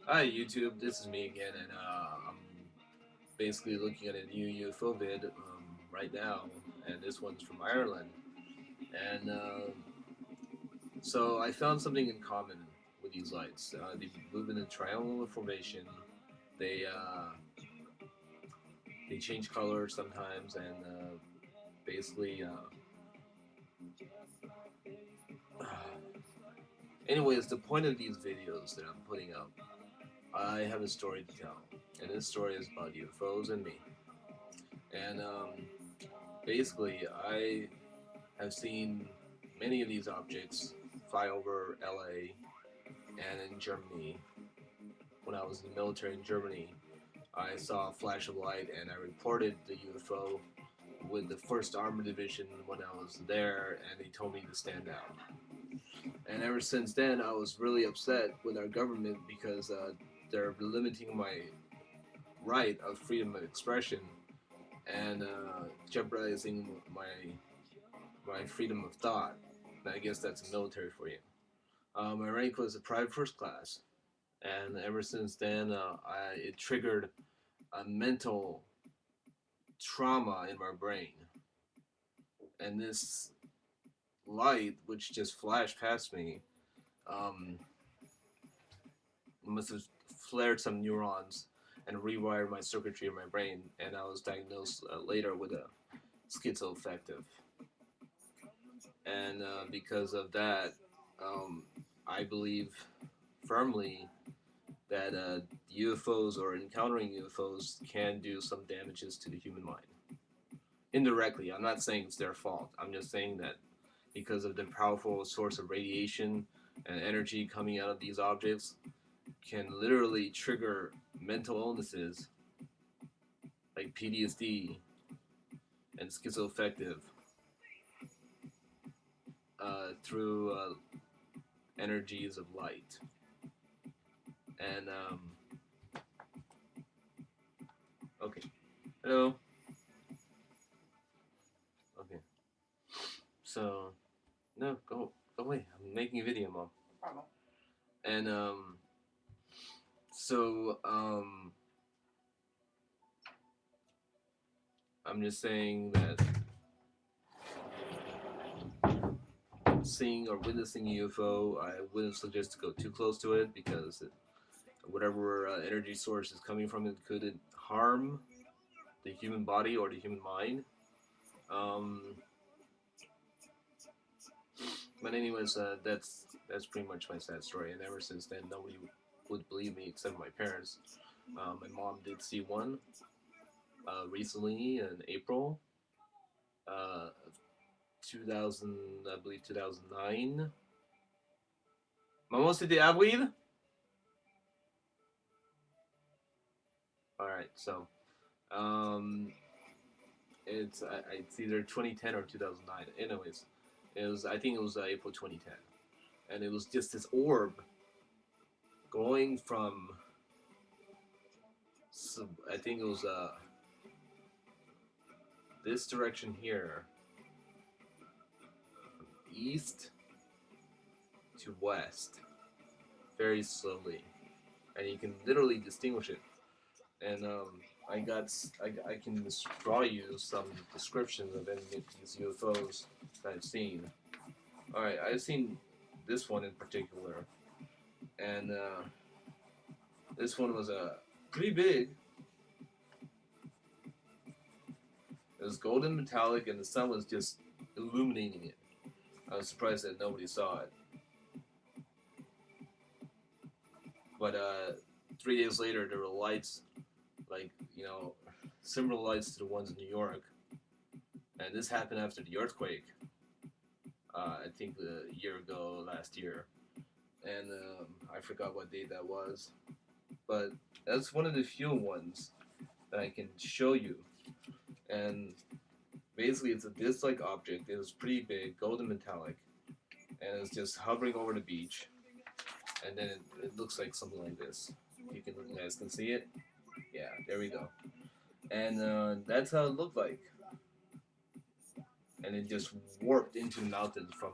Hi YouTube, this is me again, and I'm basically looking at a new UFO vid right now, and this one's from Ireland. And so I found something in common with these lights. They move in a triangular formation. They uh, they change color sometimes, and basically, anyways, the point of these videos that I'm putting up, I have a story to tell, and this story is about UFOs and me. And basically, I have seen many of these objects fly over LA and in Germany. When I was in the military in Germany, I saw a flash of light and I reported the UFO with the 1st Armored Division when I was there, and they told me to stand down. And ever since then, I was really upset with our government because they're limiting my right of freedom of expression and jeopardizing my freedom of thought. And I guess that's military for you. My rank was a private first class, and ever since then, it triggered a mental trauma in my brain. And this light, which just flashed past me, um, must have flared some neurons and rewired my circuitry in my brain. And I was diagnosed later with a schizoaffective. And because of that, um, I believe firmly that UFOs or encountering UFOs can do some damages to the human mind. Indirectly, I'm not saying it's their fault. I'm just saying that because of the powerful source of radiation and energy coming out of these objects can literally trigger mental illnesses like PTSD and schizoaffective through energies of light. And okay, hello. Okay, so no, go away. I'm making a video, mom. And so I'm just saying that seeing or witnessing a UFO, I wouldn't suggest to go too close to it because whatever energy source is coming from it could harm the human body or the human mind. Um, but anyways, that's pretty much my sad story. And ever since then, nobody would believe me except my parents. My mom did see one recently in April, 2000, I believe 2009. Maman, c'était avril. All right, so um, it's either 2010 or 2009. Anyways, I think it was April 2010, and it was just this orb going from I think it was this direction here, east to west, very slowly, and you can literally distinguish it. And I can draw you some descriptions of any of these UFOs that I've seen. All right, I've seen this one in particular, and this one was pretty big. It was golden metallic, and the sun was just illuminating it. I was surprised that nobody saw it. But 3 days later, there were lights, like similar lights to the ones in New York, and this happened after the earthquake. I think a year ago, last year, and I forgot what date that was. But that's one of the few ones that I can show you. And basically, it's a disc-like object. It was pretty big, golden metallic, and it's just hovering over the beach. And then it looks like something like this. You guys can see it. Yeah, there we go. And that's how it looked like. And it just warped into the mountains from,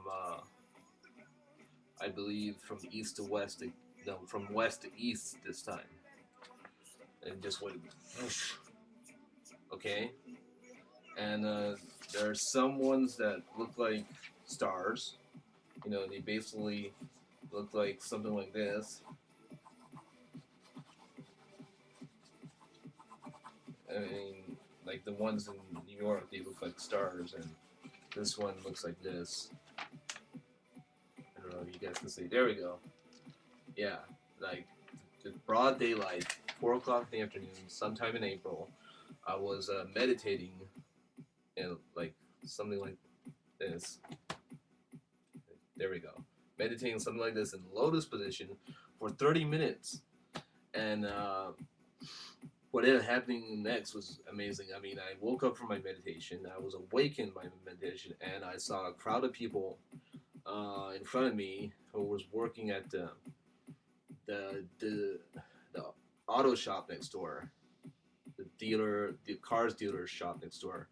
I believe, from east to west. no, from west to east this time, and just went whoosh, okay. And there are some ones that look like stars. You know, they basically look like something like this. I mean, like the ones in New York, they look like stars, and this one looks like this. I don't know if you guys can see. There we go. Yeah, like the broad daylight, 4 o'clock in the afternoon, sometime in April. I was meditating, in like something like this. There we go. Meditating something like this in lotus position for 30 minutes, and what ended up happening next was amazing. I mean, I woke up from my meditation. I was awakened by my meditation, and I saw a crowd of people in front of me who was working at the the the auto shop next door, the cars dealer shop next door,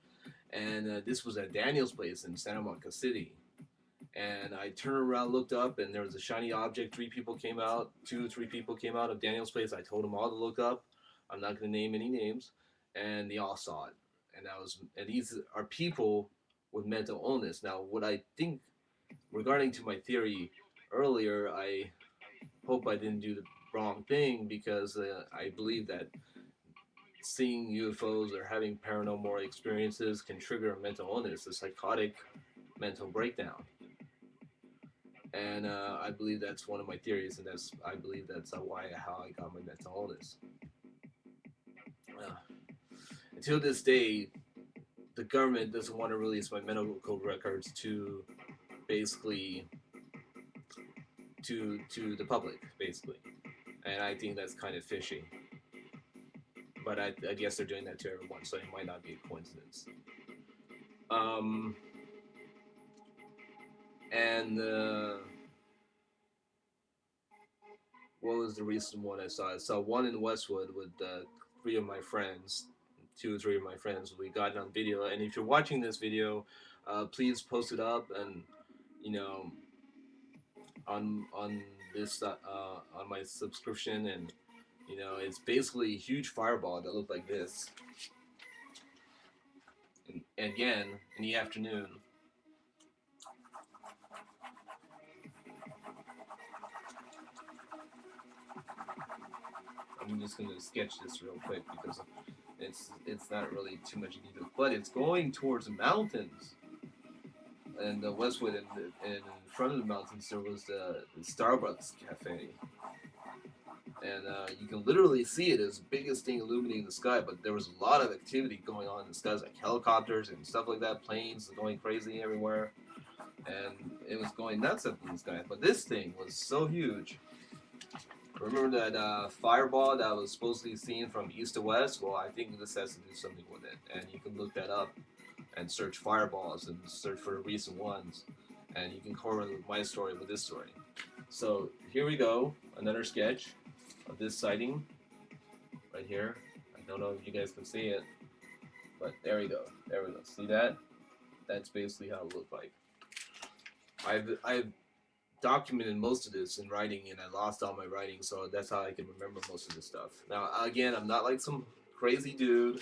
and this was at Daniel's place in Santa Monica City. And I turned around, looked up, and there was a shiny object. Three people came out, 3 people came out of Daniel's place. I told them all to look up. I'm not going to name any names, and they all saw it. And these are people with mental illness. Now, what I think regarding to my theory earlier, I hope I didn't do the wrong thing because I believe that seeing UFOs or having paranormal experiences can trigger a mental illness, a psychotic mental breakdown. And I believe that's one of my theories, and I believe that's why how I got my mental illness. Uh, until this day, the government doesn't want to release my medical records to basically to the public, basically, and I think that's kind of fishy. But I guess they're doing that to everyone, so it might not be a coincidence. Um, and what was the recent one I saw? I saw one in Westwood with 3 of my friends, 2 or 3 of my friends. We got it on video, and if you're watching this video, please post it up and you know on this on my subscription. And it's basically a huge fireball that looked like this. And again, in the afternoon. I'm just gonna sketch this real quick because it's not really too much detail, but it's going towards the mountains. And the Westwood, and in front of the mountains there was the Starbucks cafe, and you can literally see it as the biggest thing illuminating the sky. But there was a lot of activity going on in the skies, like helicopters and stuff like that, planes going crazy everywhere, and it was going nuts up in the sky. But this thing was so huge. Remember that fireball that was supposedly seen from east to west? Well, I think this has to do something with it, and you can look that up and search fireballs and search for the recent ones, and you can correlate my story with this story. So here we go, another sketch of this sighting right here. I don't know if you guys can see it, but there we go. There we go. See that? That's basically how it looked like. I've documented most of this in writing, and I lost all my writing, so that's how I can remember most of this stuff. Now, again, I'm not like some crazy dude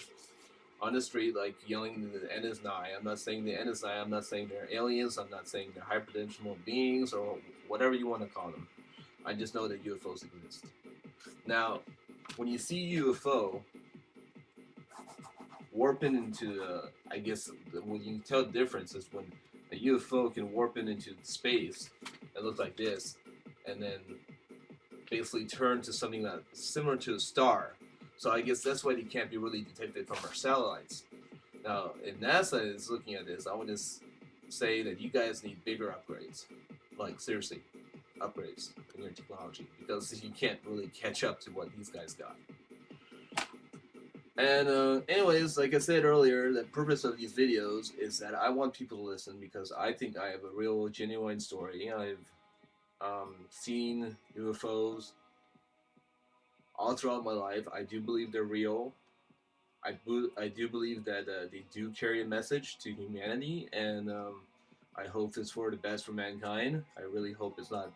on the street like yelling the end is nigh. I'm not saying the end is nigh. I'm not saying they're aliens. I'm not saying they're hyperdimensional beings or whatever you want to call them. I just know that UFOs exist. Now, when you see UFO warping into, I guess, when you can tell the difference is when a UFO can warp into space and look like this, and then basically turn to something that's similar to a star. So I guess that's why they can't be really detected from our satellites. Now, if NASA is looking at this, I want to say that you guys need bigger upgrades. Like, seriously, upgrades in your technology, because you can't really catch up to what these guys got. And anyways, like I said earlier, the purpose of these videos is that I want people to listen because I think I have a real, genuine story. I've seen UFOs all throughout my life. I do believe they're real. I do believe that they do carry a message to humanity, and I hope it's for the best for mankind. I really hope it's not